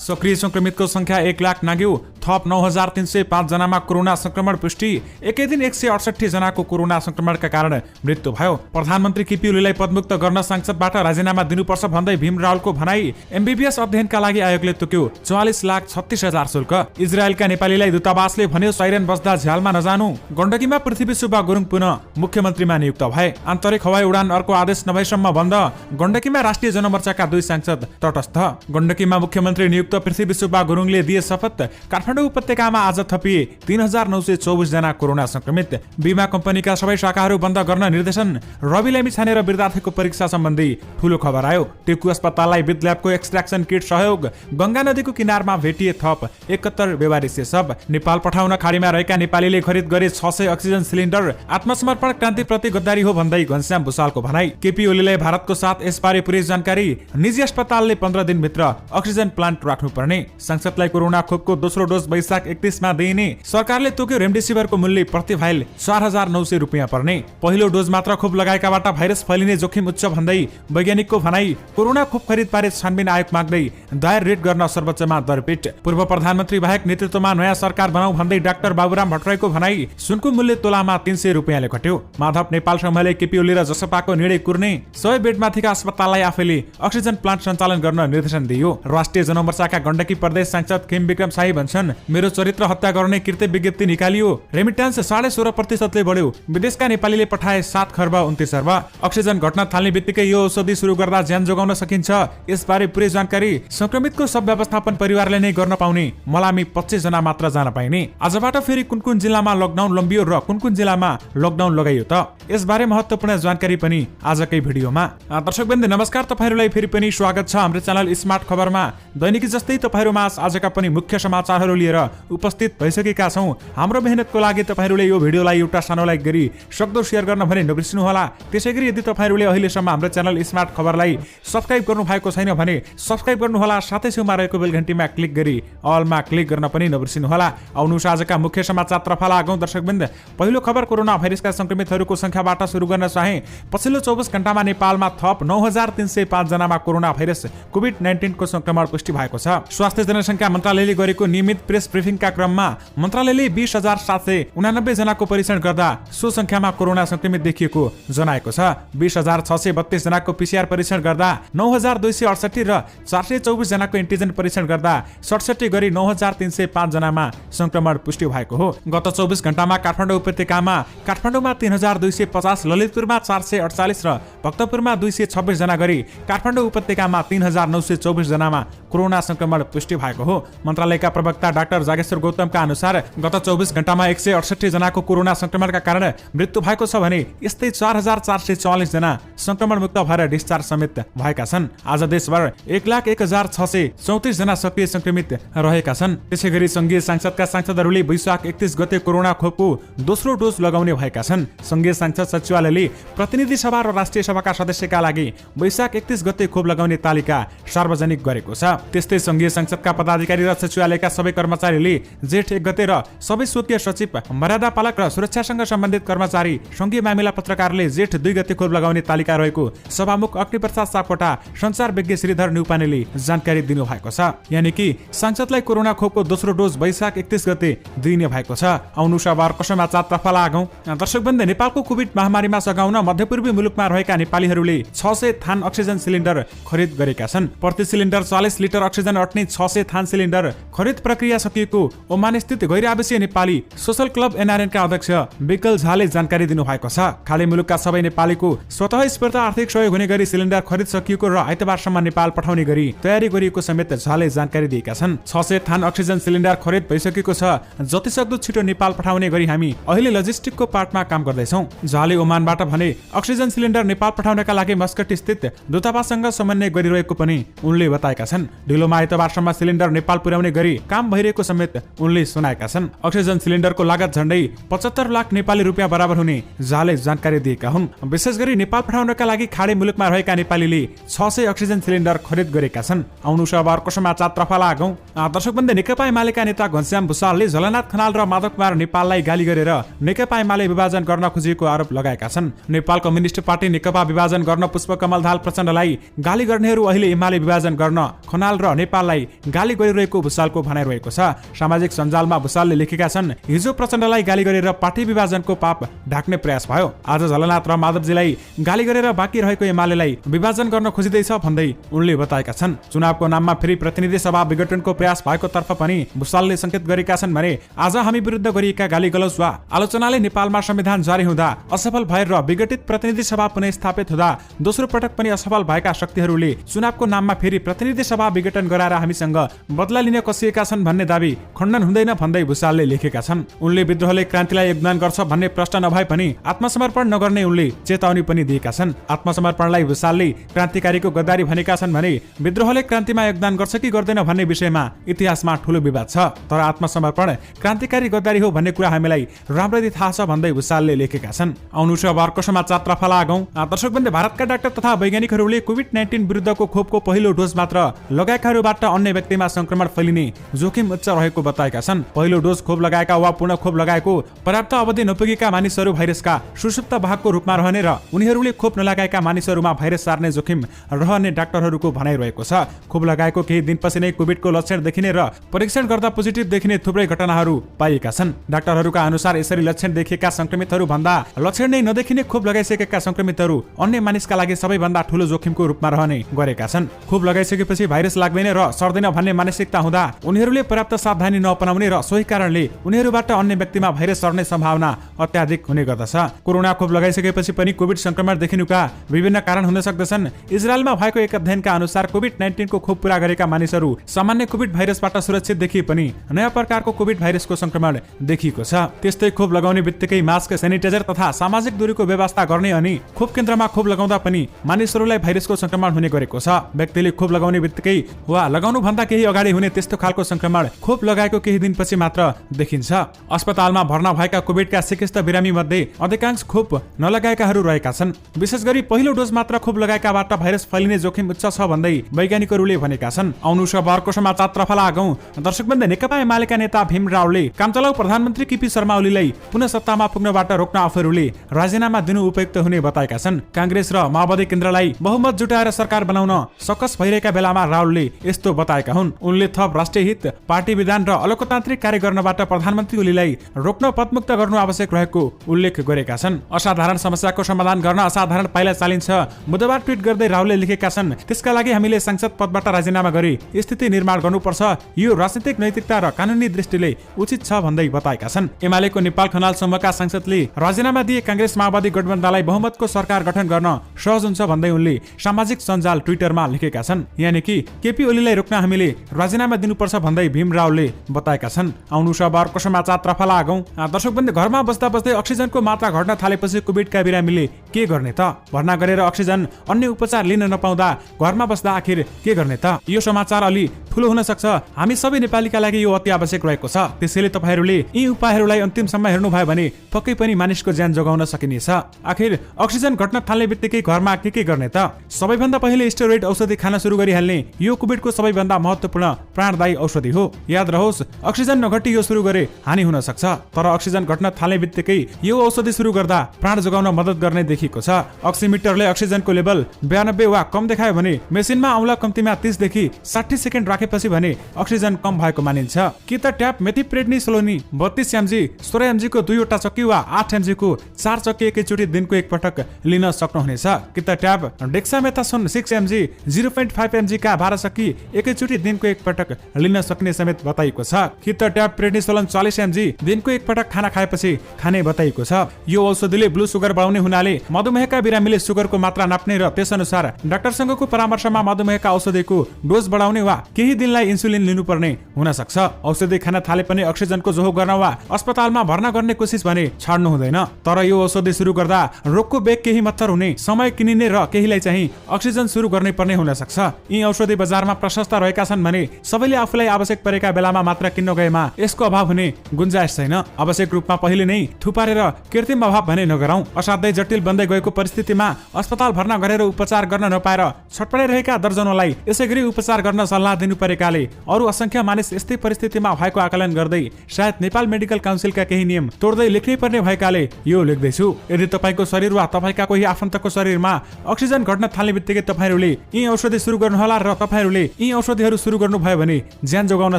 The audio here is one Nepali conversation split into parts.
सक्रिय संक्रमितको संख्या 1 लाख नाग्यो। थप 9305 जनामा कोरोना संक्रमण पुष्टि। एकै दिन 168 जनाको कोरोना संक्रमणका कारण मृत्यु भयो। प्रधानमन्त्री केपी ओलीलाई पदमुक्त गर्न सांसदबाट राजीनामा दिनुपर्छ भन्दै भीम रावलको भनाई। एमबीबीएस अध्ययनका लागि आयोगले तोक्यो 44,36,000 शुल्क। इजरायलका नेपालीलाई दूतावासले भन्यो साइरन बस्दा झ्यालमा नजानु। गण्डकीमा पृथ्वी सुब्बा गुरुङ पुनः मुख्यमन्त्रीमा नियुक्त भए। आन्तरिक हवाई उडान अर्को आदेश नभएसम्म बन्द। गण्डकीमा राष्ट्रिय जनमोर्चाका 2 सांसद तटस्थ। गण्डकीमा मुख्यमन्त्री नियुक्त पृथ्वी सुब्बा गुरुङले दिए शपथ। काठमाडौँ उपत्यकामा आज थपिए 3,924 जना कोरोना संक्रमित। बीमा कम्पनीका सबै शाखाहरू बन्द गर्न निर्देशन। रवि लामी छानेर विद्यार्थीको परीक्षा सम्बन्धी ठूलो खबर आयो। टेकु अस्पताललाई विद ल्याबको एक्सट्र्याक्सन किट सहयोग। गंगा नदीको किनारमा भेटिए थप 71 बेवारिसे शव। नेपाल पठाउन खाडीमा रहेका नेपालीले खरिद गरे 600 अक्सिजन सिलिन्डर। आत्मसमर्पण क्रान्तिप्रति गद्दारी हो भन्दै घनश्याम भुसालको भनाई। केपी ओलीलाई भारतको साथ यसबारे पुरै जानकारी। निजी अस्पतालले 15 दिनभित्र अक्सिजन प्लान्ट राख्नुपर्ने। संसदलाई कोरोना खोपको दोस्रो डोज वैशाख 31 मा दिइने। सरकारले तोक्यो रेमडेसिभिरको मूल्य प्रति भाइल 4,900 रुपियाँ पर्ने। पहिलो डोज मात्र खोप लगाएकाबाट भाइरस फैलिने जोखिम उच्च भन्दै वैज्ञानिकको भनाई। कोरोना खोप खरिद बारे छानबिन आयोग माग्दै दायर रिट गर्न सर्वोच्चमा दरपिट। पूर्व प्रधानमन्त्री बाहेक नेतृत्वमा नयाँ सरकार बनाऊ भन्दै डाक्टर बाबुराम भट्टराईको भनाई। सुनको मूल्य तोलामा 300 रुपियाँले घट्यो। माधव नेपाल समूहले केपी ओली र जसपाको निर्णय कुर्ने। 100 बेडमाथिका अस्पताललाई आफैले अक्सिजन प्लान्ट सञ्चालन गर्न निर्देशन दियो। राष्ट्रिय जनमोर्चाका गण्डकी प्रदेश सांसद खेम विक्रम शाही भन्छन् मेरो चरित्र हत्या गर्ने कृत्य विज्ञप्ति निकालियो। रेमिट्यान्स 16.5% बढ्यो। विदेशका नेपालीले पठाए 7 खर्ब 29 अर्ब। अक्सिजन घट्न थाल्ने बित्तिकै यो औषधि सुरु गर्दा ज्यान जोगाउन सकिन्छ। यसबारे पुरै जानकारी। संक्रमितको सब व्यवस्थापन परिवारले नै गर्न पाउने। मलामी 25 जना मात्र जान पाइने। आजबाट फेरि कुन जिल्लामा लकडाउन लम्बियो र कुन जिल्लामा लकडाउन लगाइयो त यसबारे महत्त्वपूर्ण जानकारी पनि आजकै भिडियोमा। दर्शकवृन्द नमस्कार, तपाईहरुलाई फेरि पनि स्वागत छ हाम्रो च्यानल स्मार्ट खबरमा। दैनिकी जस्तै तपाईहरुमा आजका पनि मुख्य समाचारहरू लिएर उपस्थित भइसकेका छौं। हाम्रो मेहनतको लागि तपाईहरुले यो भिडियोलाई एउटा सानो लाइक गरी सक्दो शेयर गर्न भने नबिर्सनु होला। त्यसैगरी यदि तपाईहरुले अहिलेसम्म हाम्रो च्यानल स्मार्ट खबरलाई सब्स्क्राइब गर्नु भएको छैन भने सब्स्क्राइब गर्नु होला। साथै छेउमा रहेको बेल घण्टीमा क्लिक गरी अलमा क्लिक गर्न पनि नबिर्सनु होला। आउनुहोस् आजका मुख्य समाचारतर्फ लागौं। दर्शकवृन्द पहिलो खबर कोरोना भाइरसका संक्रमितहरूको संख्याबाट सुरु गर्न चाहे। पछिल्लो 24 घण्टामा नेपालमा थप 9305 जनामा कोरोना भाइरस कोभिड-19 को संक्रमण पुष्टि भएको छ। स्वास्थ्य जनसंख्या मन्त्रालयले गरेको नियमित प्रेस ब्रिफिङका क्रममा मन्त्रालयले 20,789 जनाको परीक्षण गर्दा सो संख्यामा कोरोना संक्रमित देखिएको जनाएको छ। 20,632 जनाको पीसीआर परीक्षण गर्दा 9,268 र 424 जनाको एन्टिजन परीक्षण गर्दा 67 गरी 9,305 जनामा संक्रमण पुष्टि भएको हो। गत 24 घण्टामा काठमाडौँ उपत्यकामा काठमाडौँमा 3,250, ललितपुरमा 448 र भक्तपुरमा 226 जना गरी काठमाडौँ उपत्यकामा 3,924 जनामा कोरोना संक्रमण पुष्टि भएको हो। मन्त्रालयका प्रवक्ता डाक्टर जागेश्वर गौतमका अनुसार गत 24 घण्टामा 168 जनाको कोरोना संक्रमणका कारण मृत्यु भएको छ भने यस्तै 4,444 जना संक्रमण मुक्त भएर डिस्चार्ज समेत भएका छन्। आज देशभर 1,01,634 जना सक्रिय संक्रमित रहेका छन्। त्यसैगरी संघीय सांसदका सांसदहरूले वैशाख 31 गते कोरोना खोपको दोस्रो डोज लगाउने भएका छन्। संघीय सांसद सचिवालयले प्रतिनिधि सभा र राष्ट्रिय सभाका सदस्यका लागि वैशाख 31 गते खोप लगाउने तालिका सार्वजनिक गरेको छ। त्यस्तै संघीय संसदका पदाधिकारी र सचिवालयका सबै कर्मचारीले जेठ 1 गते र सबै स्वकीय सचिव, मर्यादा पालक र सुरक्षासँग सम्बन्धित कर्मचारी, संघीय मामिला पत्रकारले जेठ 2 गते खोप लगाउने तालिका रहेको सभामुख अग्निप्रसाद सापकोटा, सञ्चार विज्ञ श्रीधर न्युपानेले जानकारी दिनु भएको छ। यानि कि सांसदलाई कोरोना खोपको दोस्रो डोज वैशाख 31 गते दिइने भएको छ। आउनुहोस् अब अर्को समाचारतर्फ लागौं। दर्शकवृन्द नेपालको कोभिड महामारीमा सघाउन मध्यपूर्वी मुलुकमा रहेका नेपालीहरूले 600 थान अक्सिजन सिलिन्डर खरिद गरेका छन्। प्रति सिलिन्डर 40 लिटर अक्सिजन अट्ने 600 थान सिलिन्डर खरिद प्रक्रिया सकिएको ओमान स्थित गैर आवासीय नेपाली सोशल क्लब एनआरएनका अध्यक्ष विकल झाले जानकारी दिनु भएको छ। खाली मुलुकका सबै नेपालीको स्वतः स्फूर्त आर्थिक सहयोग हुने गरी सिलिन्डर खरिद सकिएको र आइतबारसम्म नेपाल पठाउने गरी तयारी गरिएको समेत झाले जानकारी दिएका छन्। 600 थान अक्सिजन सिलिन्डर खरिद भइसकेको छ। जतिसक्दो छिटो नेपाल पठाउने गरी हामी अहिले लजिस्टिकको पार्टमा काम गर्दैछौँ। झाले ओमानबाट भने अक्सिजन सिलिन्डर नेपाल पठाउनका लागि मस्कट स्थित दूतावाससँग समन्वय गरिरहेको पनि उनले बताएका छन्। ढिलोमा आइतबारसम्म सिलिन्डर नेपाल पुर्याउने गरी काम भइरहेको समेत उनले सुनाएका छन्। अक्सिजन सिलिन्डरको लागत झण्डै 75 लाख नेपाली रुपियाँ बराबर हुने झाले जानकारी दिएका हुन्। विशेष गरी नेपाल पठाउनका लागि खाडी मुलुकमा रहेका नेपालीले 600 अक्सिजन सिलिन्डर खरिद गरेका छन्। आउनुहोस् अब अर्को समाचारतर्फ लागौं। दर्शकवृन्द नेकपा एमालेका नेता घनश्याम भुसालले झलनाथ खनाल र माधव कुमार नेपाललाई गाली गरेर नेकपा एमाले विभाजन गर्न खोजेको आरोप लगाएका छन्। नेपाल कम्युनिस्ट पार्टी नेकपा विभाजन गर्न पुष्पकमल दाहाल प्रचण्डलाई गाली गर्नेहरू अहिले एमाले विभाजन गर्न खनाल र नेपाललाई गाली गरिरहेको भुसालको भनाइरहेको छ। सामाजिक सञ्जालमा भुसालले लेखेका छन्, हिजो प्रचण्डलाई गाली गरेर पार्टी विभाजनको पाप ढाक्ने प्रयास भयो। आज झलनाथ र माधवजीलाई गाली गरेर बाँकी रहेको एमालेलाई विभाजन गर्न खोजिँदैछ भन्दै उनले बताएका छन्। चुनावको नाममा फेरि प्रतिनिधि सभा विघटनको प्रयास भएको तर्फ पनि भुसालले संकेत गरेका छन् भने आज हामी विरुद्ध गरिएका गाली गलौज वा आलोचनाले नेपालमा संविधान जारी हुँदा असफल भएर र विघटित प्रतिनिधि सभा पुनः स्थापित हुँदा दोस्रो पटक पनि असफल भएका शक्तिहरूले चुनावको नाममा फेरि प्रतिनिधि सभा विघटन गराएर हामीसँग बदला लिन कसिएका छन् भन्ने दाबी खण्डन हुँदैन भन्दै भुसालले लेखेका छन्। उनले विद्रोहले क्रान्तिलाई योगदान गर्छ भन्ने प्रश्न नभए पनि आत्मसमर्पण नगर्ने उनले चेतावनी पनि दिएका छन्। आत्मसमर्पणलाई भुसालले क्रान्तिकारीको गद्दारी भनेका छन् भने विद्रोहले क्रान्तिमा योगदान गर्छ कि गर्दैन भन्ने विषयमा इतिहासमा ठूलो विवाद छ। तर आत्मसमर्पण क्रान्तिकारी गद्दारी हो भन्ने कुरा हामीलाई राम्ररी थाहा छ भन्दै भुसालले लेखेका छन्। आउनु छ अर्को समाचार तर्फ लागौं। दर्शकवृन्द, भारतका डाक्टर तथा वैज्ञानिकहरूले कोभिड-19 विरुद्धको खोपको पहिलो डोज मात्र लगाएकाहरूबाट अन्य व्यक्तिमा संक्रमण फैलिने जोखिम उच्च रहेको बताएका छन्। पहिलो डोज खोप लगाएका वा पूर्ण खोप लगाएको पर्याप्त अवधि नपुगेका मानिसहरू भाइरसका सुषुप्त भागको रूपमा रहने र उनीहरूले खोप नलगाएका मानिसहरूमा भाइरस सार्ने जोखिम रहने डाक्टरहरूको भनाइरहेको छ। खोप लगाएको केही दिनपछि नै कोभिडको लक्षण देखिने र परीक्षण गर्दा पोजिटिभ देखिने थुप्रै घटनाहरू पाइएका छन्। डाक्टरहरूका अनुसार यसरी लक्षण देखिएका संक्रमितहरू भन्दा लक्षण नै नदेखिने खोप लगाइसकेका संक्रमितहरू अन्य मानिसका लागि सबैभन्दा ठूलो जोखिमको रूपमा रहने गरेका छन्। खोप लगाइसकेपछि भाइरस लाग्दैन र सर्दैन भन्ने मानसिकता हुँदा उनीहरूले पर्याप्त सावधानी नअपनाउने र सोही कारणले उनीहरूबाट अन्य व्यक्तिमा भाइरस सर्ने सम्भावना अत्याधिक हुने गर्दछ। कोरोना खोप लगाइसकेपछि पनि कोभिड संक्रमण देखिनुका विभिन्न कारण हुन सक्दछन्। इजरायलमा भएको एक अध्ययनका अनुसार कोभिड-19 को खोप पूरा गरेका मानिसहरू सामान्य कोभिड भाइरसबाट सुरक्षित देखिए पनि नयाँ प्रकारको कोभिड भाइरसको संक्रमण देखिएको छ। त्यस्तै खोप लगाउने बित्तिकै मास्क, सेनिटाइजर तथा सामाजिक दूरीको व्यवस्था गर्ने अनि खोप केन्द्रमा खोप लगाउँदा पनि मानिसहरूलाई भाइरसको संक्रमण हुने गरेको छ। व्यक्तिले खोप लगाउने बित्तिकै वा लगाउनु भन्दा केही अगाडि हुने त्यस्तो खालको संक्रमण खोप लगाएको केही दिनपछि मात्र देखिन्छ। अस्पतालमा भर्ना भएका कोभिडका चिकित्सक बिरामी मध्ये अधिकांश खोप नलगाएकाहरू रहेका छन्। विशेष गरी पहिलो डोज मात्र खोप लगाएकाबाट भाइरस फैलिने जोखिम उच्च छ भन्दै वैज्ञानिकहरूले भनेका छन्। आउनु छ अर्को समाचारतर्फ लागौं। दर्शकवृन्द, नेकपा एमालेका नेता भीम रावलले कामचलाउ प्रधानमन्त्री केपी शर्मा ओलीलाई पुनः सत्तामा पुग्नबाट रोक्न आफूहरूले राजीनामा दिनु उपयुक्त हुने बताएका छन्। कांग्रेस र माओवादी केन्द्रलाई बहुमत जुटाएर सरकार बनाउन सकस भइरहेका बेलामा रावलले यस्तो बताएका हुन्। उनले थप राष्ट्रिय हित, पार्टी विधान र अलोकतान्त्रिक कार्य गर्नबाट प्रधानमन्त्री ओलीलाई रोक्न पदमुक्त गर्नु आवश्यक रहेको उल्लेख गरेका छन्। असाधारण समस्याको समाधान गर्न असाधारण पाइला चालिन्छ बुधबार ट्विट गर्दै रावलले लेखेका छन्, त्यसका लागि हामीले सांसद पदबाट राजीनामा गरी स्थिति निर्माण गर्नुपर्छ। यो राजनीतिक नैतिकता र कानुनी दृष्टिले उचित छ भन्दै बताएका छन्। एमालेको नेपाल खनाल समूहका सांसदले राजीनामा दिए कांग्रेस माओवादी गठबन्धनलाई बहुमतको सरकार गठन गर्न सहज हुन्छ भन्दै उनले सामाजिक सञ्जाल ट्विटरमा लेखेका छन्। यानि कि केपी ओलीलाई रोक्न हामीले राजीनामा दिनुपर्छ भन्दै भीम रावलले बताएका छन्। आउनु छ अर्को समाचारतर्फ लागौं। दर्शकवृन्द, घरमा बस्दा बस्दै अक्सिजनको मात्रा घट्न थालेपछि कोभिडका बिरामीले के गर्ने त? भर्ना गरेर अक्सिजन अन्य उपचार लिन नपाउँदा घरमा बस्दा आखिर के गर्ने त? यो समाचार अलि ठूलो हुन सक्छ। हामी सबै नेपालीका लागि यो अति आवश्यक रहेको छ। त्यसैले तपाईहरूले यी उपायहरूलाई अन्तिमसम्म हेर्नुभयो भने पक्कै पनि मानिसको ज्यान जोगाउन सकिनेछ। आखिर अक्सिजन घट्न थाल्ने बित्तिकै घरमा के गर्ने त? सबैभन्दा पहिले स्टेरोइड औषधि खान सुरु गरिहाल्ने यो कोभिडको सबैभन्दा महत्त्वपूर्ण प्राणदायी औषधि हो। याद रहोस्, अक्सिजन नघटी यो सुरु गरे हानि हुन सक्छ, तर अक्सिजन घट्न थाल्ने बित्तिकै यो औषधि सुरु गर्दा प्राण जोगाउन मद्दत गर्ने देखिएको छ। अक्सिमिटरले अक्सिजनको लेभल 92 वा कम देखायो भने मेसिनमा औँला कम्तीमा 30 देखि 60 सेकेन्ड राखेपछि भने अक्सिजन कम भएको मानिन्छ। कि त ट्याप मेथिप्रेडनिसोलोनी 32 mg 16 mg को 2वटा चक्की वा 8 mg को 4 चक्की एकैचोटि दिनको एक पटक लिन सक्नुहुनेछ। कि त ट्याप डेक्सामेथासोन 6 mg 0.5 mg का 12 चक्की एकैचोटि दिनको एक पटक लिन सक्ने समेत बताइएको छ। कि त ट्याप प्रेडनिसोलोन 40 mg दिनको एक पटक खाना खाएपछि खाने बताइएको छ। यो औषधिले ब्लू सुगर बढाउने हुनाले मधुमेहका बिरामीले सुगरको मात्रा नाप्ने र त्यसअनुसार डाक्टरसँगको परामर्शमा मधुमेहका औषधिको डोज बढाउने वा केही दिनलाई इन्सुलिन लिनुपर्ने हुन सक्छ। औषधि खान थाले पनि अक्सिजनको जोहो गर्न वा अस्पतालमा भर्ना गर्ने कोसिस भने छाड्नु हुँदैन। तर यो औषधि सुरु गर्दा रोगको बेग केही मात्र हुने, समय किनिने र केहीलाई चाहिँ अक्सिजन सुरु गर्ने पर्ने हुन सक्छ। यी औषधि बजारमा प्रशस्त रहेका छन् भने सबैले आफूलाई आवश्यक परेका बेलामा मात्र किन्न गएमा यसको अभाव हुने गुन्जाइस छैन। आवश्यक रूपमा पहिले नै थुपारेर कृत्रिम अभाव भने नगरौं। असाध्यै जटिल बन्दै गएको परिस्थितिमा अस्पताल भर्ना गरेर उपचार गर्न नपाएर छटपटाइरहेका दर्जनौंलाई यसैगरी उपचार गर्न सल्लाह दिनु परेकाले अरू असंख्य मानिस यस्तै परिस्थितिमा भएको आकलन गर्दै सायद नेपाल मेडिकल काउन्सिलका केही नियम तोड्दै लेख्नै पर्ने भएकाले यो लेख्दैछु। यदि तपाईँको शरीर वा तपाईँका कोही आफन्तको शरीरमा अक्सिजन घट्न थाल्ने बित्तिकै तपाईँहरूले यी औषधि सुरु गर्नुहोला र तपाईँहरूले यी औषधिहरू सुरु गर्नुभयो भने ज्यान जोगाउन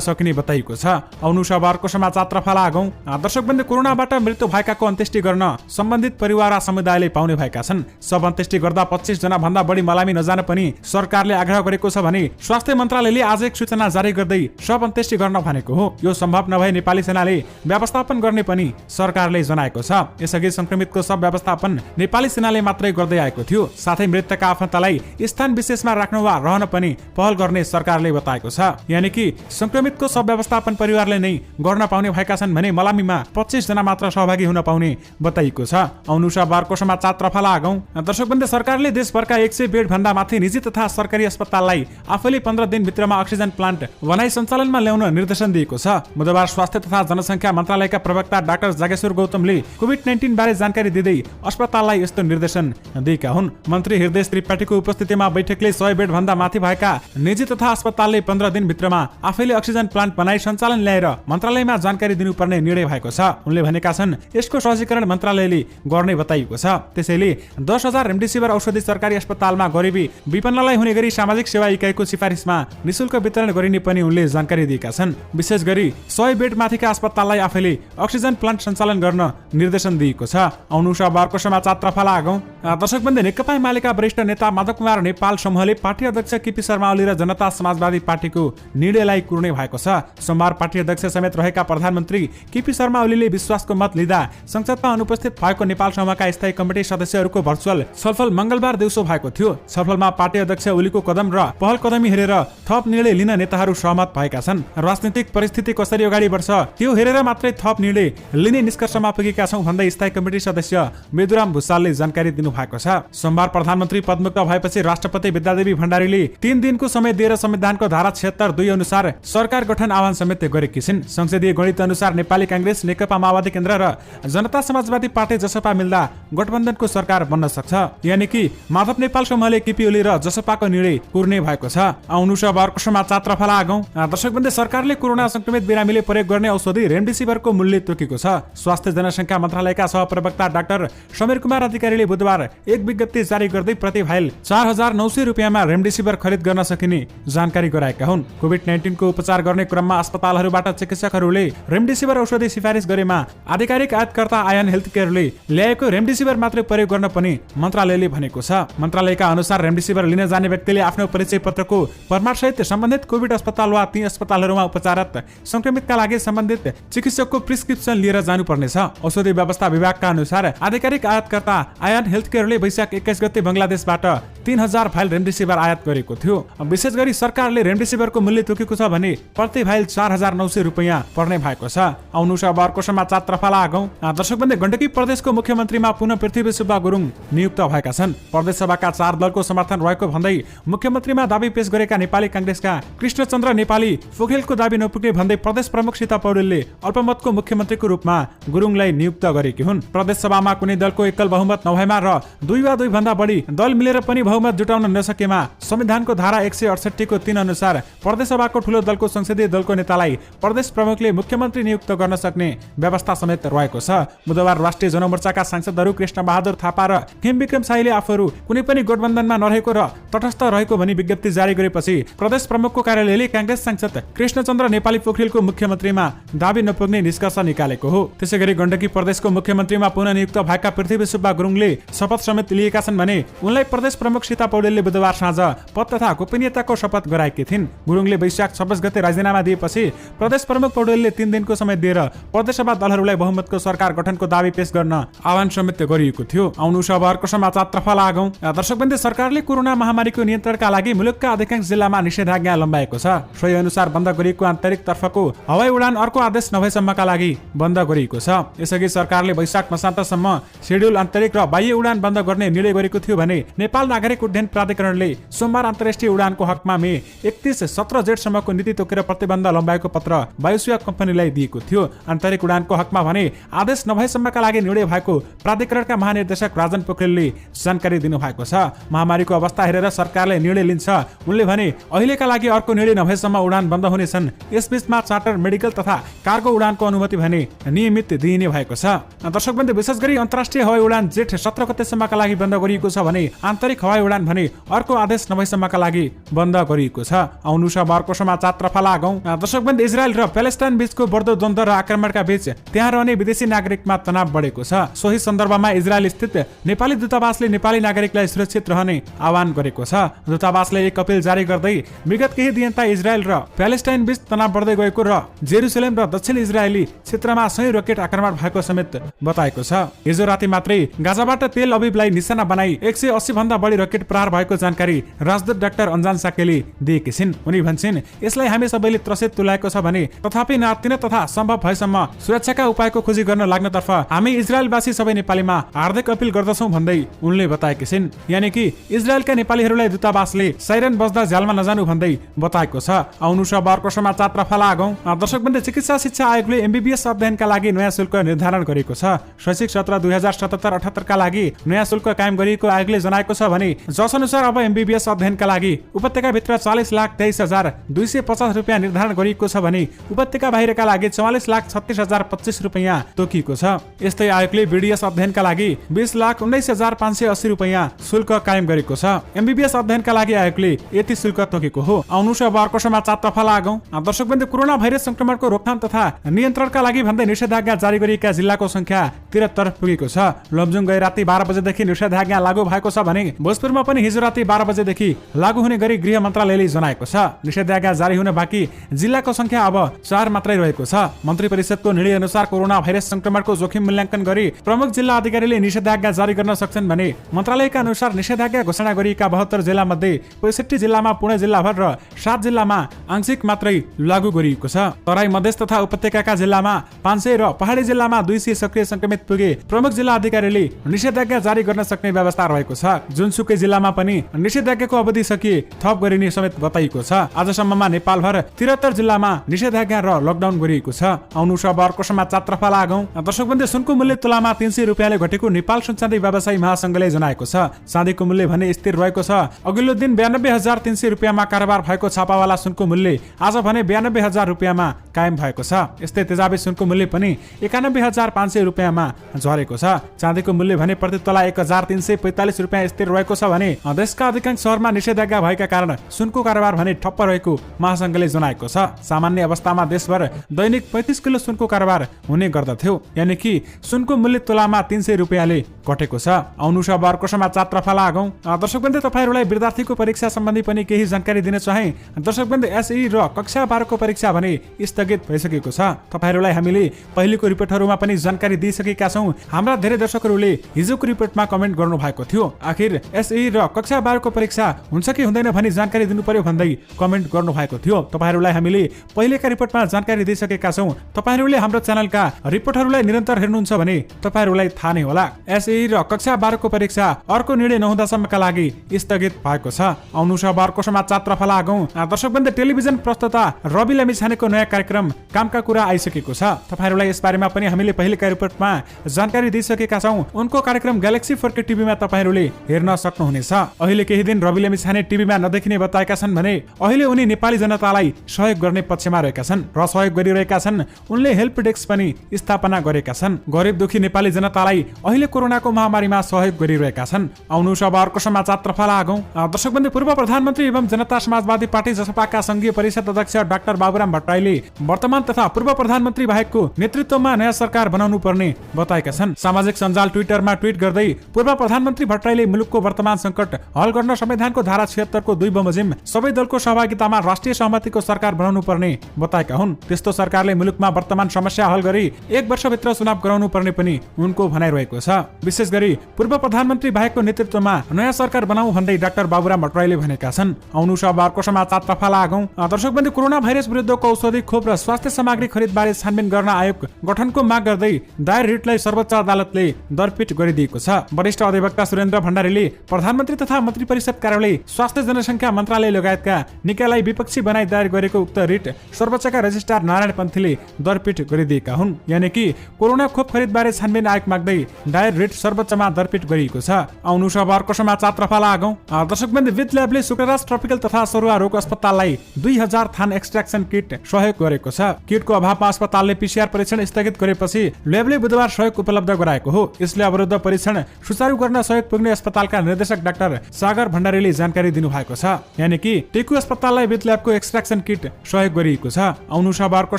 सकिने बताइएको छ। आउनु अब अर्को समाचारतर्फ लागौं। दर्शकवृन्द, कोरोनाबाट मृत्यु भएकाको अन्त्येष्टि गर्न सम्बन्धित परिवार र समुदायले पाउने भएका छन्। सब अन्त्येष्टि गर्दा 25 जना भन्दा बढी मलामी नजान पनि सरकारले आग्रह गरेको छ भने स्वास्थ्य मन्त्रालयले आज एक सूचना जारी गर्दै सब अन्त्येष्टि गर्न भनेको हो। यो सम्भव नभए नेपाली सेनाले व्यवस्थापन गर्ने पनि सरकारले जनाएको छ। यसअघि संक्रमितको सब व्यवस्थापन नेपाली सेनाले मात्रै गर्दै आएको थियो। साथै मृतकका आफन्तलाई स्थान विशेषमा राख्नु वा रहन पनि पहल गर्ने सरकारले बताएको छ। यानि कि संक्रमितको सब व्यवस्थापन परिवारले नै गर्न पाउने भएका छन् भने मलामीमा 25 जना मात्र सहभागी हुन पाउने बताइएको छ। आउनु बारको समाचारतर्फ लागौं। दर्शकवृन्द, सरकारले देशभरका 100 बेड भन्दा माथि निजी तथा सरकारी अस्पताललाई आफैले 15 दिन भित्रमा अक्सिजन प्लान्ट बनाई सञ्चालनमा ल्याउन निर्देशन दिएको छ। बुधबार स्वास्थ्य तथा जनसंख्या मन्त्रालयका प्रवक्ता डाक्टर जागेश्वर गौतमले कोभिड-19 बारे जानकारी दिँदै अस्पताललाई यस्तो निर्देशन दिएका हुन्। मन्त्री हृदय त्रिपाठीको उपस्थितिमा बैठकले 100 बेड भन्दा माथि भएका निजी तथा अस्पतालले 15 दिन भित्रमा आफैले अक्सिजन प्लान्ट बनाई सञ्चालन ल्याएर मन्त्रालयमा जानकारी दिनुपर्ने निर्णय भएको छ। उनले भनेका छन्, यसको सहजीकरण मन्त्रालयले गर्ने बताइएको छ। त्यसैले 10,000 रेमडेसिभिर औषधि सरकारी अस्पतालमा गरिबी विपन्नलाई हुने गरी सामाजिक सेवा इकाइको सिफारिसमा निशुल्क वितरण गरिने पनि उनले जानकारी दिएका छन्। विशेष गरी 100 बेड माथिका अस्पताललाई आफैले अक्सिजन प्लान्ट सञ्चालन गर्न निर्देशन दिएको छ। आउनु अर्को समाचारतर्फ लागौं। दर्शकवृन्द, नेकपा एमालेका वरिष्ठ नेता माधव कुमार नेपाल समूहले पार्टी अध्यक्ष केपी शर्मा ओली र जनता समाजवादी पार्टीको निर्णयलाई कुर्ने भएको छ। सोमबार पार्टी अध्यक्ष समेत रहेका प्रधानमन्त्री केपी शर्मा ओलीले विश्वासको मत लिँदा संसदमा अनुपस्थित भएको नेपाल समूहका स्थायी कमिटी सदस्यहरूको भर्चुअल छलफल मंगलबार दिउँसो भएको थियो। छलफलमा पार्टी अध्यक्ष ओलीको कदम र पहल कदमी हेरेर थप निर्णय लिन नेताहरू सहमत भएका छन्। राजनीतिक परिस्थिति कसरी अगाडि बढ्छ त्यो हेरेर मात्रै थप निर्णय लिने निष्कर्षमा पुगेका छौं भन्दै स्थायी कमिटी सदस्य बेदुराम भुसालले जानकारी दिनु भएको छ। सोमबार प्रधानमन्त्री पदमुक्त भएपछि राष्ट्रपति विद्यादेवी भण्डारीले 3 दिनको समय दिएर संविधानको धारा 76(2) अनुसार सरकार गठन आह्वान समेत गरेकी छिन्। संसदीय गणित अनुसार नेपाली कांग्रेस, नेकपा माओवादी केन्द्र र जनता समाजवादी पार्टी जसपा मिल्दा गठबन्धनको सरकार बन्न सक्छ। यानि कि माधव नेपाल समूहले केपी ओली र जसपाको निर्णय कुर्ने भएको छ। आउनु अब अर्को समाचारतर्फ लागौं। दर्शकवृन्द, सरकारले कोरोना संक्रमित बिरामीले प्रयोग गर्ने औषधि रेमडेसिभिरको मूल्य तोकेको छ। स्वास्थ्य जनसंख्या मन्त्रालयका सहप्रवक्ता डाक्टर समीर कुमार अधिकारीले बुधबार एक विज्ञप्ति जारी गर्दै प्रति भाइल 4,900 रुपियाँमा रेमडेसिभिर खरिद गर्न सकिने जानकारी गराएका हुन्। कोभिड-19 को उपचार गर्ने क्रममा अस्पतालहरूबाट चिकित्सकहरूले रेमडेसिभिर औषधि सिफारिस गरेमा आधिकारिक आयातकर्ता आयन हेल्थ केयरले ल्याएको रेमडेसिभिर मात्रै प्रयोग गर्न पनि मन्त्रालयले भनेको छ। मन्त्रालयका अनुसार रेमडेसिभिर लिन जाने व्यक्तिले आफ्नो परिचय पत्रको प्रमाणसहित सम्बन्धित कोभिड अस्पताल वा ती अस्पतालहरूमा उपचाररत संक्रमितका लागि सम्बन्धित चिकित्सकको प्रिस्क्रिप्सन लिएर जानुपर्नेछ। औषधि व्यवस्था विभागका अनुसार आधिकारिक आयातकर्ता आयन हेल्थ केयरले वैशाख 21 गते बंगलादेशबाट 3,000 फाइल रेमडेसिभिर आयात गरेको थियो। विशेष गरी सरकारले रेमडेसिभिरको मूल्य तोकेको छ भने प्रति फाइल 4,900 रुपियाँ पर्ने भएको छ। आउनु अब अर्को समाचारतर्फ लागौं। दर्शकवृन्द, गण्डकी प्रदेशको मुख्यमन्त्रीमा पुनः पृथ्वी सुब्बा गुरुङ नियुक्त भएका छन्। प्रदेश सभाका 4 दलको समर्थन रहेको भन्दै मुख्यमन्त्रीमा दाबी पेश गरेका नेपाली कांग्रेसका कृष्णचन्द्र नेपाली पोखरेलको दाबी नपुग्ने भन्दै प्रदेश प्रमुख सीता पौडेलले अल्पमतको मुख्यमन्त्रीको रूपमा गुरुङलाई नियुक्त गरेकी हुन्। प्रदेश सभामा कुनै दलको एकल बहुमत नभएमा र 2 वा 2 भन्दा बढी दल मिलेर पनि बहुमत जुटाउन नसकेमा संविधानको धारा 168 को 3 अनुसार प्रदेश सभाको ठूलो दलको संसदीय दलको नेतालाई प्रदेश प्रमुखले मुख्यमन्त्री नियुक्त गर्न सक्ने व्यवस्था समेत रहेको छ। बुधबार राष्ट्रिय जनमोर्चाका सांसदहरू कृष्ण बहादुर थापा र खेम विक्रम शाहीले आफूहरू कुनै पनि गठबन्धनमा नरहेको र तटस्थ रहेको भनी विज्ञप्ति जारी गरेपछि प्रदेश प्रमुखको कार्यालयले कांग्रेस सांसद कृष्णचन्द्र नेपाली पोखरेलको मुख्यमन्त्रीमा दाबी नपुग्ने निष्कर्ष निकालेको हो। त्यसैगरी गण्डकी प्रदेशको मुख्यमन्त्रीमा पुनः नियुक्त भएका पृथ्वी सुब्बा गुरुङले शपथ समेत लिएका छन् भने उनलाई प्रदेश प्रमुख सीता पौडेलले बुधबार साँझ पद तथा गोपनीयताको शपथ गराएकी थिइन्। गुरुङले वैशाख 26 गते राजीनामा दिएपछि प्रदेश प्रमुख पौडेलले 3 दिनको समय दिएर प्रदेशसभा दलहरूलाई बहुमतको सरकार गठनको दाबी पेश गर्न आह्वान समेत गरिएको थियो। आउनु अब अर्को समाचारतर्फ लागौं। दर्शकवृन्द, सरकारले कोरोना महामारीको नियन्त्रणका लागि मुलुकका अधिकांश जिल्लामा निषेधाज्ञा लम्बाएको छ। सोही अनुसार बन्द गरिएको आन्तरिक तर्फको हवाई उडान अर्को आदेश नभएसम्मका लागि बन्द गरिएको छ। यसअघि सरकारले वैशाख मसान्तसम्म शेड्युल आन्तरिक र बाह्य उडान बन्द गर्ने निर्णय गरेको थियो भने नेपाल नागरिक उड्डयन प्राधिकरणले सोमबार अन्तर्राष्ट्रिय उडानको हकमा मे 31-17 जेठसम्मको नीति तोकेर प्रतिबन्ध लम्बाएको पत्र वायुसेवा कम्पनीलाई दिएको थियो। आन्तरिक उडानको हकमा भने आदेश नभएसम्मका लागि निर्णय भएको प्राधिकरणका महानिर्देशक राजन पोखरेलले जानकारी दिनुभएको छ। महामारीको अवस्था हेरेर सरकारले निर्णय लिन्छ। उनले भने अहिलेका लागि अर्को निर्णय नभएसम्म उडान बन्द हुनेछन्। यसबीचमा चार्टर, मेडिकल तथा कार्गो उडानको अनुमति भने नियमित दिइने भएको छ। दर्शकवृन्द, विशेष गरी अन्तर्राष्ट्रिय हवाई उडान जेठ 17 गतेसम्मका लागि बन्द गरिएको छ भने आन्तरिक हवाई उडान भने अर्को आदेश नभएसम्मका लागि बन्द गरिएको छ। आउनु छ अर्को समाचारतर्फ लागौं। दर्शकवृन्द, इजरायल र प्यालेस्टाइन बीचको बढ्दो द्वन्द्व र आक्रमणका बीच त्यहाँ रहने विदेशी नागरिकमा तनाव बढेको छ। सोही सन्दर्भमा इजरायल स्थित नेपाली दूतावासले नेपाली नागरिकलाई सुरक्षित रहने आह्वान गरेको छ। दूतावासले एक अपील जारी गर्दै विगत केही दिनता इजरायल र प्यालेस्टाइन बीच तनाव बढ्दै गएको र जेरुसलेम र दक्षिण इजरायली क्षेत्रमा सही रकेट आक्रमण भएको समेत बताएको छ। हिजो राति मात्रै गाजाबाट तेल अभिवलाई निशाना बनाई 180 भन्दा बढी रकेट प्रहार भएको जानकारी राजदूत डाक्टर अन्जान साकेले दिएकी छिन्। उनी भन्छन्, यसलाई हामी सबैले त्रसित तुल्याएको छ भने तथापि नातिन तथा सम्भव भएसम्म सुरक्षाका उपायको खोजी गर्न लाग्नतर्फ हामी इजरायलवासी सबै नेपालीमा हार्दिक अपील गर्दछौँ भन्दै उनले बताएकी छिन्। यानि कि इजरायलका नेपालीहरूलाई दूतावासले साइरन बज्दा झ्यालमा नजानु भन्दै बताएको छ। आउनु छ अर्को समाचारतर्फ लागौं। दर्शकवृन्द, चिकित्सा शिक्षा आयोगले एमबीबीएस अध्ययनका लागि नयाँ शुल्क निर्धारण गरेको छ। शैक्षिक सत्र 2077-78 का लागि नयाँ शुल्क कायम गरिएको आयोगले जनाएको छ भने जस अनुसार अब एमबीबीएस अध्ययनका लागि उपत्यकाभित्र 40,23,250 रुपियाँ निर्धारण गरिएको छ भने उपत्यका बाहिरका लागि 44,36,025 रुपियाँ तोकिएको छ। यस्तै आयोगले बीडीएस अध्ययनका लागि 20,19,580 रुपियाँ शुल्क कायम गरेको छ। एमबीबीएस अध्ययनका लागि आयोगले यति शुल्क तोकेको हो। आउनु छ अर्को समाचारतर्फ लागौं। दर्शकवृन्द, कोरोना भाइरस संक्रमणको रोकथाम तथा नियन्त्रणका लागि भन्दै निषेधाज्ञा जारी गरिएका जिल्लाको संख्या 73 पुगेको छ। लमजुङ गए राति 12 बजेदेखि निषेधाज्ञा लागू भएको छ भने भोजपुरमा पनि हिजो राति 12 बजेदेखि लागू हुने गरी गृह मन्त्रालयले जनाएको छ। निषेधाज्ञा जारी हुन बाँकी जिल्लाको संख्या अब 4 मात्रै रहेको छ। मन्त्री परिषदको निर्णय अनुसार कोरोना भाइरस संक्रमणको जोखिम मूल्याङ्कन गरी प्रमुख जिल्ला अधिकारीले निषेधाज्ञा जारी गर्न सक्छन् भने मन्त्रालयका अनुसार निषेधाज्ञा घोषणा गरिएका 72 जिल्ला मध्ये 65 जिल्लामा पुणे जिल्लाभर र 7 जिल्लामा आंशिक मात्रै लागू गरिएको छ। तराई मधेस तथा उपत्यकाका जिल्लामा 500 र पहाडी जिल्लामा 200 सक्रिय संक्रमित पुगे प्रमुख जिल्ला अधिकारीले निषेधाज्ञा जारी गर्न सक्ने व्यवस्था रहेको छ। जुनसुकै जिल्लामा पनि निषेधाज्ञाको अवधि सकिए थप गरिने समेत बताइएको छ। आजसम्ममा नेपालभर 73 जिल्लामा निषेधाज्ञा र लकडाउन गरिएको छ। आउनु छ अर्को समाचारतर्फ लागौं। दर्शकवृन्द, सुनको मूल्य तुलामा 300 रुपियाँले घटेको नेपाल सुन चाँदी व्यवसायी महासंघले जनाएको छ। चाँदीको मूल्य भने स्थिर रहेको छ। अघिल्लो दिन 92,300 रुपियाँमा कारोबार भएको छापावाला सुनको मूल्य आज भने 92,000 रुपियाँमा कायम भएको छ। यस्तै तेजाबी सुनको मूल्य पनि 91,500 रुपियाँमा झरेको छ। चाँदीको मूल्य भने प्रति तोला 1,345 रुपियाँ स्थिर रहेको छ भने देशका अधिकांश शहरमा निषेधाज्ञा भएका कारण सुनको कारोबार भने ठप्प रहेको महासंघले जनाएको छ। सामान्य अवस्थामा देशभर दैनिक 35 किलो सुनको कारोबार हुने गर्दथ्यो। यानि कि सुनको मूल्य तोलामा 300 रुपियाँले घटेको छ। आउनु छ अर्को समाचारतर्फ लागौं। दर्शकवृन्द, तपाईहरुलाई विद्यार्थीको परीक्षा सम्बन्धी पनि केही जानकारी दिन चाहे। दर्शकवृन्द, एसई र कक्षा 12 को परीक्षा भने स्थगित भइसकेको छ। तपाईहरुलाई हामीले पहिलेको रिपोर्टहरुमा पनि जानकारी दिइसकेका छौं। हाम्रा धेरै दर्शकहरुले हिजोको रिपोर्टमा कमेन्ट गर्नु भएको थियो, आखिर एसई र कक्षा 12 को परीक्षा हुन्छ कि हुँदैन भनी जानकारी दिनु पर्यो भन्दै कमेन्ट गर्नु भएको थियो। तपाईहरुलाई हामीले पहिलेका रिपोर्टमा जानकारी दिइसकेका छौं। तपाईहरुले हाम्रो च्यानलका रिपोर्टहरुलाई निरन्तर हेर्नुहुन्छ भने तपाईहरुलाई थाहा नै होला, एसई र कक्षा 12 को परीक्षा अर्को निर्णय नहुँदासम्मका लागि स्थगित भएको छ। आउनु छ अर्को समाचारतर्फ लागौं। दर्शकवृन्द, टेलिभिजन प्रस्तोता रवि लामिछानेको नयाँ कार्यक्रम कामका कुरा आइसकेको छ। तपाईहरुलाई यसबारेमा पनि हामीले पहिलेका रिपोर्टमा जानकारी दिइसकेका छौं। उनको कार्यक्रम ग्यालेक्सी 4K टिभीमा तपाईहरुले हेर्न सक्नुहुनेछ। अहिले केही दिन रवि लामिछाने टिभीमा नदेखिने बताएका छन् भने अहिले उनी नेपाली जनतालाई सहयोग गर्ने पक्षमा रहेका छन् र सहयोग गरिरहेका छन्। उनले हेल्प डेस्क पनि स्थापना गरेका छन्। गरिब दुखी नेपाली जनतालाई अहिले कोरोनाको महामारीमा सहयोग गरिरहेका छन्। आउनु छ अर्को समाचारतर्फ लागौं। दर्शकवृन्द, पूर्व प्रधानमन्त्री एवं जनता समाजवादी पार्टी जसपाका संघीय परिषद अध्यक्ष डाक्टर बाबुराम भट्टराईले वर्तमान तथा पूर्व प्रधानमन्त्री बाहेकको नेतृत्वमा नयाँ सरकार बनाउनु पर्ने बताएका छन्। सामाजिक सञ्जाल ट्विटरमा ट्विट गर्दै पूर्व प्रधानमन्त्री भट्टराईले मुलुकको वर्तमान संकट हल गर्न संविधानको धारा 76 को 2 बमोजिम सबै दलको सहभागितामा राष्ट्रिय सहमतिको सरकार बनाउनु पर्ने बताएका हुन्। त्यस्तो सरकारले मुलुकमा वर्तमान समस्या हल गरी 1 वर्षभित्र चुनाव गराउनु पर्ने पनि उनको भनाइरहेको छ। विशेष गरी पूर्व प्रधानमन्त्री बाहेकको नेतृत्वमा नयाँ सरकार बनाऊ भन्दै डाक्टर बाबुराम भट्टराईले भनेका छन्। आउनु छ अर्को समाचारतर्फ लागौं। दर्शकवृन्द, कोरोना भाइरस विरुद्धको औषधि खोप र स्वास्थ्य सामग्री खरिदबारे छानबिन गर्न आयोग गठनको माग गर्दै दायर रिटलाई सर्वोच्च अदालतले दरपिट गरिदिएको छ। वरिष्ठ अधिवक्ता सुरेन्द्र भण्डारीले प्रधानमन्त्री तथा मन्त्री परिषद कार्यालय, स्वास्थ्य जनसंख्या मन्त्रालय लगायतका निकायलाई विपक्षी बनाई दायर गरेको उक्त रिट सर्वोच्चका रजिस्ट्रार नारायण पन्थीले दरपिट गरिदिएका हुन्। यानि कि कोरोना खोप खरिदबारे छानबिन आयोग माग्दै दायर रिट सर्वोच्चमा दरपिट गरिएको छ। आउनु छ अर्को समाचारतर्फ लागौं। दर्शकवृन्द, विथ ल्याबले शुक्रराज ट्रपिकल तथा सरुवा रोग अस्पताललाई 2000 थान एक्सट्र्याक्सन किट सहयोग गरेको छ। किटको अभावमा अस्पतालले पीसीआर परीक्षण स्थगित गरेपछि ल्याबले बुधबार सहयोग उपलब्ध गराएको हो। यसले अवरुद्ध परीक्षण सुचारू गर्न सहयोग पुग्ने अस्पतालका निर्देशक डाक्टर सागर भण्डारीले जानकारी दिनुभएको छ। यानि कि टेकु अस्पताललाई विथ ल्याबको एक्सट्र्याक्सन किट सहयोग गरिएको छ। आउनु शहरको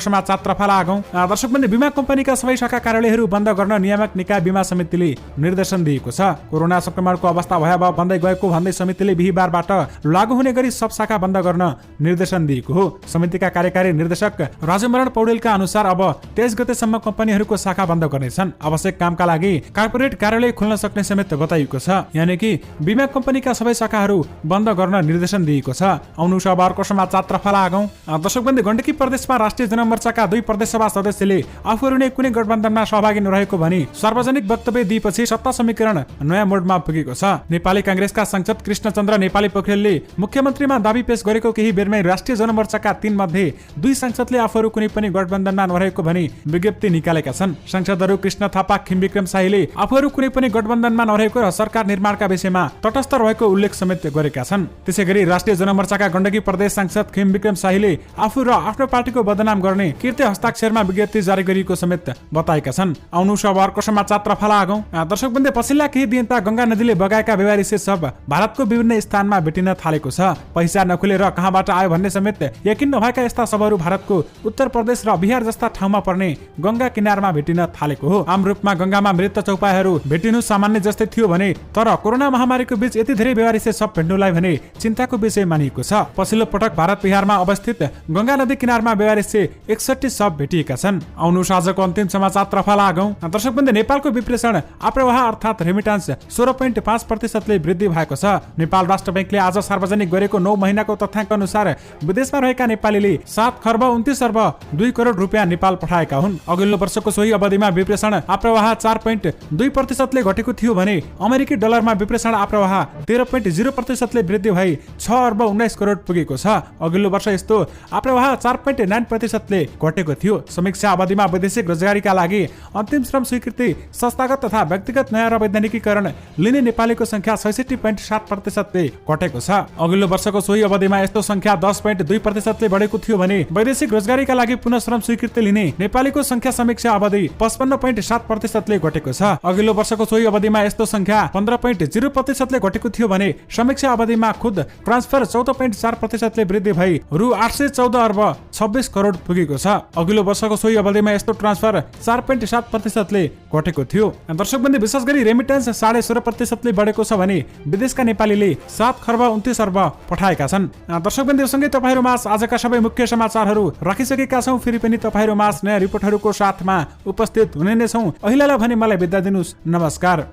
समाचार तर्फला आगौं। दर्शकबन्दी बीमा कम्पनीका सबै शाखा कार्यालयहरू बन्द गर्न नियामक निकाय बीमा समितिले निर्देशन दिएको छ। कोरोना संक्रमणको अवस्था भयावह बन्दै गएको भन्दै समितिले बिहीबारबाट लागू हुने गरी सब शाखा बन्द गर्न निर्देशन दिएको हो। समितिका कार्यकारी निर्देशक राजमरण पौडेलका अनुसार अब 23 गतेसम्म कम्पनीहरूको शाखा बन्द गर्नेछन्। आवश्यक कामका लागि कार्पोरेट कार्यालय खोल्न सक्ने समेत बताइएको छ। यानि कि बीमा कम्पनीका सबै शाखाहरू बन्द गर्न निर्देशन दिएको छ। आउनु शहरको समाचार तर्फला आगौं। दर्शकबन्दी गण्डकी प्रदेशमा राष्ट्रिय जनमोर्चाका 2 प्रदेशसभा सदस्यले आफूहरू नै कुनै गठबन्धनमा सहभागी नरहेको भनी सार्वजनिक वक्तव्य दिएपछि सत्ता समीकरण नयाँ मोडमा पुगेको छ। नेपाली कांग्रेसका सांसद कृष्णचन्द्र नेपाली पोखरेलले मुख्यमन्त्रीमा दाबी पेश गरेको केही बेरमै राष्ट्रिय जनमोर्चाका 3 मध्ये 2 सांसदले आफूहरू कुनै पनि गठबन्धनमा नरहेको भनी विज्ञप्ति निकालेका छन्। सांसदहरू कृष्ण थापा, खिमविक्रम शाहीले आफूहरू कुनै पनि गठबन्धनमा नरहेको र सरकार निर्माणका विषयमा तटस्थ रहेको उल्लेख समेत गरेका छन्। त्यसैगरी राष्ट्रिय जनमोर्चाका गण्डकी प्रदेश सांसद खिमविक्रम शाहीले आफू र आफ्नो पार्टीको बदनाम गर्ने कृत्य हस्ताक्षरमा विज्ञप्ति जारी गरिएको समेत बताएका छन्। आउनु शहरको समाचार तर्फला आगौं। दर्शकबन्दी पछिल्ला केही दिनता गंगा नदीले बगाएका बेवारिसे सब भारतको विभिन्न स्थानमा भेटिन थालेको छ। पैसा नखुलेर कहाँबाट आयो भन्ने समेत यकिन नभएका यस्ता सबहरू भारतको उत्तर प्रदेश र बिहार जस्ता ठाउँमा पर्ने गंगा किनारमा भेटिन थालेको हो। आम रूपमा गंगामा मृत चौपायाहरू भेटिनु सामान्य जस्तै थियो भने तर कोरोना महामारीको बीच यति धेरै बेवारिसे सब भेट्नुलाई भने चिन्ताको विषय मानिएको छ। पछिल्लो पटक भारत बिहारमा अवस्थित गंगा नदी किनारमा बेवारिसे 61 सब भेटिएका छन्। आउनु आजको अन्तिम समाचार तर्फला आगौं। दर्शकबन्दी नेपालको विप्रेषण आप्रवाह अर्थात रेमिटान्स 16.5% ले वृद्धि भएको छ। नेपाल राष्ट्र बैंकले आज सार्वजनिक गरेको 9 महिनाको तथ्याङ्क अनुसार विदेशमा रहेका नेपालीले 7 खर्ब 29 अर्ब 2 करोड रुपियाँ नेपाल पठाएका हुन्। अघिल्लो वर्षको सोही अवधिमा विप्रेषण आप्रवाह 4.2% ले घटेको थियो भने अमेरिकी डलरमा विप्रेषण आप्रवाह 13.0% ले वृद्धि भई 6 अर्ब 19 करोड पुगेको छ। अघिल्लो वर्ष यस्तो आप्रवाह 4.9% ले घटेको थियो। समीक्षा अवधिमा वैदेशिक रोजगारीका लागि अन्तिम श्रम स्वीकृति संस्थागत तथा व्यक्तिगत नयाँ र वैधानिकीकरण लिने नेपालीको संख्या 66.7% ले घटेको छ। अघिल्लो वर्षको सोही अवधिमा यस्तो संख्या 10.2% ले बढेको थियो भने वैदेशिक रोजगारीका लागि पुनः श्रम स्वीकृति लिने नेपालीको संख्या समीक्षा अवधि 55.7% ले घटेको छ। अघिल्लो वर्षको सोही अवधिमा यस्तो संख्या 15.0% ले घटेको थियो भने समीक्षा अवधिमा खुद ट्रान्सफर 14.4% ले वृद्धि भई रु 814 अर्ब 26 करोड पुगेको छ। अघिल्लो वर्षको सोही अवधिमा यस्तो ट्रान्सफर 4.7% ले घटेको थियो। दर्शकबन्दी विशेष गरी रेमिटेन्स 16.5% ले बढेको छ भने विदेशका नेपालीले 7 खर्ब 29 अर्ब पठाएका छन्। दर्शकबन्दी सँगै तपाईहरुमा आजका सबै मुख्य समाचारहरू राखिसकेका छौं। फेरि पनि तपाईहरुमा नयाँ रिपोर्टहरूको साथमा उपस्थित हुने नै छौं। अहिलेलाई भने मलाई बिदा दिनुस्। नमस्कार।